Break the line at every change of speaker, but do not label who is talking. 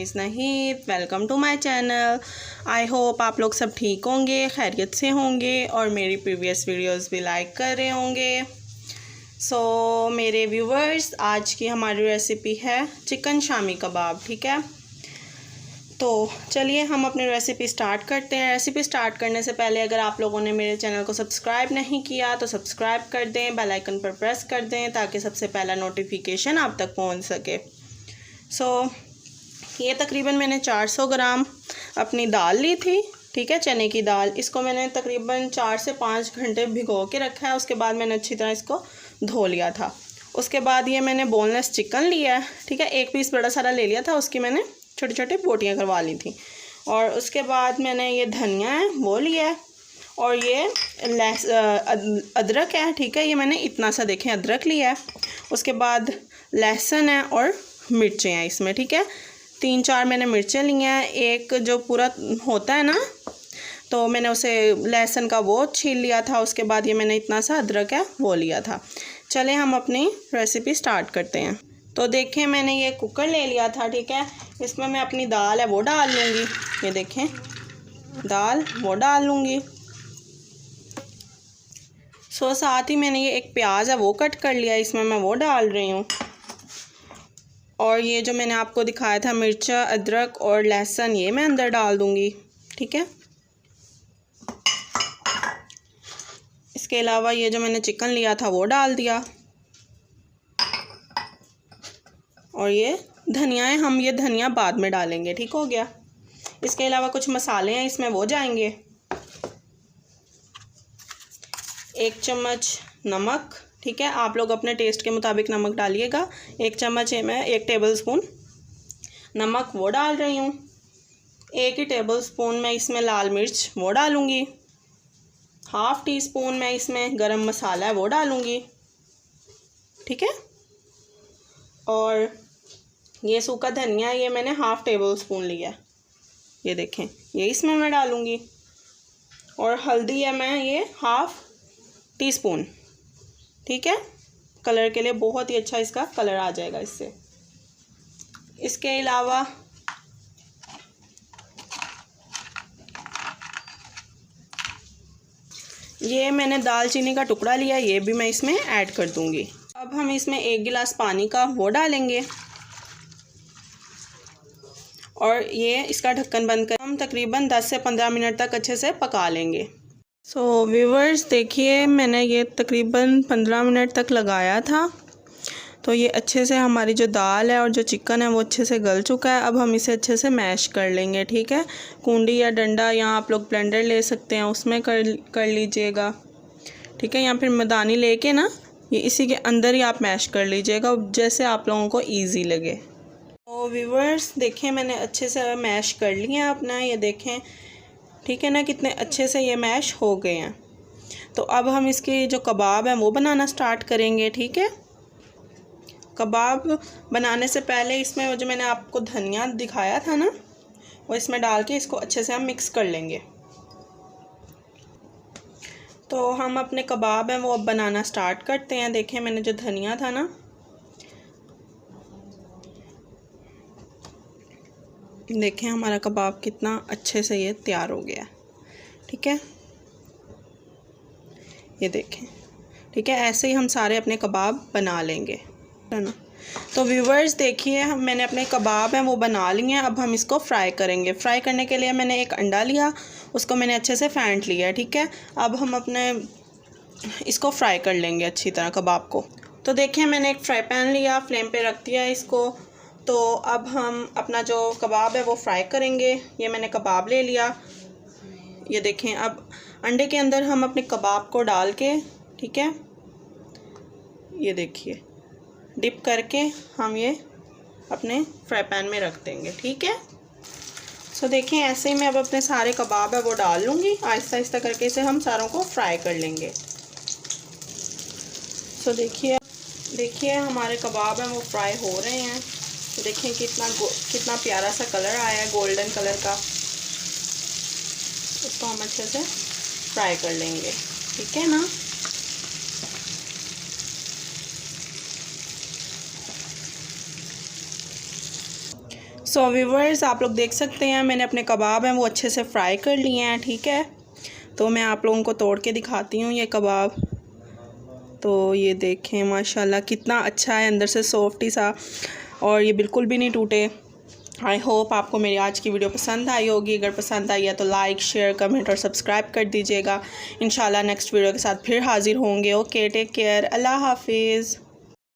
Is Nahid. Welcome to my channel. I hope आप लोग सब ठीक होंगे, खैरियत से होंगे और मेरी प्रीवियस वीडियोस भी लाइक कर रहे होंगे। मेरे व्यूवर्स, आज की हमारी रेसिपी है चिकन शामी कबाब। ठीक है, तो चलिए हम अपनी रेसिपी स्टार्ट करते हैं। रेसिपी स्टार्ट करने से पहले अगर आप लोगों ने मेरे चैनल को सब्सक्राइब नहीं किया तो सब्सक्राइब कर दें, बेल आइकन पर प्रेस कर दें ताकि सबसे पहला नोटिफिकेशन आप तक पहुंच सके। ये तकरीबन मैंने 400 ग्राम अपनी दाल ली थी। ठीक है, चने की दाल। इसको मैंने तकरीबन 4 से 5 घंटे भिगो के रखा है। उसके बाद मैंने अच्छी तरह इसको धो लिया था। उसके बाद ये मैंने बोनलेस चिकन लिया है। ठीक है, एक पीस बड़ा सारा ले लिया था, उसकी मैंने छोटी छोटी बोटियाँ करवा ली थी। और उसके बाद मैंने ये धनिया है वो लिया है और ये अदरक है। ठीक है, ये मैंने इतना सा देखें अदरक लिया है। उसके बाद लहसुन है और मिर्चें हैं इसमें। ठीक है, 3-4 मैंने मिर्चें ली हैं। एक जो पूरा होता है ना, तो मैंने उसे लहसुन का वो छील लिया था। उसके बाद ये मैंने इतना सा अदरक है वो लिया था। चले हम अपनी रेसिपी स्टार्ट करते हैं। तो देखें, मैंने ये कुकर ले लिया था। ठीक है, इसमें मैं अपनी दाल है वो डाल लूँगी। ये देखें, दाल वो डाल लूँगी। साथ ही मैंने ये एक प्याज है वो कट कर लिया, इसमें मैं वो डाल रही हूँ। और ये जो मैंने आपको दिखाया था मिर्चा, अदरक और लहसुन, ये मैं अंदर डाल दूँगी। ठीक है, इसके अलावा ये जो मैंने चिकन लिया था वो डाल दिया। और ये धनिया है, हम ये धनिया बाद में डालेंगे। ठीक हो गया। इसके अलावा कुछ मसाले हैं इसमें वो जाएंगे। 1 चम्मच नमक। ठीक है, आप लोग अपने टेस्ट के मुताबिक नमक डालिएगा। 1 चम्मच है, मैं 1 टेबलस्पून नमक वो डाल रही हूँ। 1 ही टेबलस्पून मैं इसमें लाल मिर्च वो डालूँगी। 1/2 टीस्पून मैं इसमें गरम मसाला है वो डालूँगी। ठीक है, और ये सूखा धनिया ये मैंने 1/2 टेबलस्पून लिया। ये देखें, ये इसमें मैं डालूँगी। और हल्दी है मैं ये 1/2 टीस्पून। ठीक है, कलर के लिए बहुत ही अच्छा इसका कलर आ जाएगा इससे। इसके अलावा ये मैंने दालचीनी का टुकड़ा लिया, ये भी मैं इसमें ऐड कर दूंगी। अब हम इसमें 1 गिलास पानी का वो डालेंगे और ये इसका ढक्कन बंद कर हम तकरीबन 10 से 15 मिनट तक अच्छे से पका लेंगे। व्यूवर्स, देखिए मैंने ये तकरीबन 15 मिनट तक लगाया था। तो ये अच्छे से हमारी जो दाल है और जो चिकन है वो अच्छे से गल चुका है। अब हम इसे अच्छे से मैश कर लेंगे। ठीक है, कूंडी या डंडा, यहाँ आप लोग ब्लेंडर ले सकते हैं, उसमें कर लीजिएगा। ठीक है, या फिर मदानी लेके ना ये इसी के अंदर ही आप मैश कर लीजिएगा, जैसे आप लोगों को ईजी लगे। तो व्यूवर्स देखें, मैंने अच्छे से मैश कर लिया अपना, ये देखें। ठीक है ना, कितने अच्छे से ये मैश हो गए हैं। तो अब हम इसके जो कबाब हैं वो बनाना स्टार्ट करेंगे। ठीक है, कबाब बनाने से पहले इसमें वो जो मैंने आपको धनिया दिखाया था ना, वो इसमें डाल के इसको अच्छे से हम मिक्स कर लेंगे। तो हम अपने कबाब हैं वो अब बनाना स्टार्ट करते हैं। देखें, मैंने जो धनिया था ना, देखें हमारा कबाब कितना अच्छे से ये तैयार हो गया। ठीक है, ये देखें। ठीक है, ऐसे ही हम सारे अपने कबाब बना लेंगे, है ना। तो व्यूवर्स देखिए, मैंने अपने कबाब हैं वो बना लिए हैं। अब हम इसको फ्राई करेंगे। फ्राई करने के लिए मैंने एक अंडा लिया, उसको मैंने अच्छे से फेंट लिया। ठीक है, अब हम अपने इसको फ्राई कर लेंगे अच्छी तरह कबाब को। तो देखिए, मैंने एक फ्राई पैन लिया, फ्लेम पे रख दिया इसको। तो अब हम अपना जो कबाब है वो फ्राई करेंगे। ये मैंने कबाब ले लिया। ये देखें, अब अंडे के अंदर हम अपने कबाब को डाल के, ठीक है, ये देखिए, डिप करके हम ये अपने फ्राई पैन में रख देंगे। ठीक है, देखें ऐसे ही मैं अब अपने सारे कबाब है वो डाल लूँगी। आहिस्ता आहिस्ता करके इसे हम सारों को फ्राई कर लेंगे। देखिए हमारे कबाब हैं वो फ्राई हो रहे हैं। देखें कितना प्यारा सा कलर आया है, गोल्डन कलर का। इसको हम अच्छे से फ्राई कर लेंगे। ठीक है ना, सो व्यूअर्स, आप लोग देख सकते हैं मैंने अपने कबाब हैं वो अच्छे से फ्राई कर लिए हैं। ठीक है, तो मैं आप लोगों को तोड़ के दिखाती हूँ ये कबाब। तो ये देखें माशाल्लाह कितना अच्छा है, अंदर से सॉफ्ट ही सा, और ये बिल्कुल भी नहीं टूटे। आई होप आपको मेरी आज की वीडियो पसंद आई होगी। अगर पसंद आई है तो लाइक, शेयर, कमेंट और सब्सक्राइब कर दीजिएगा। इंशाल्लाह नेक्स्ट वीडियो के साथ फिर हाज़िर होंगे। ओके, टेक केयर, अल्लाह हाफिज़।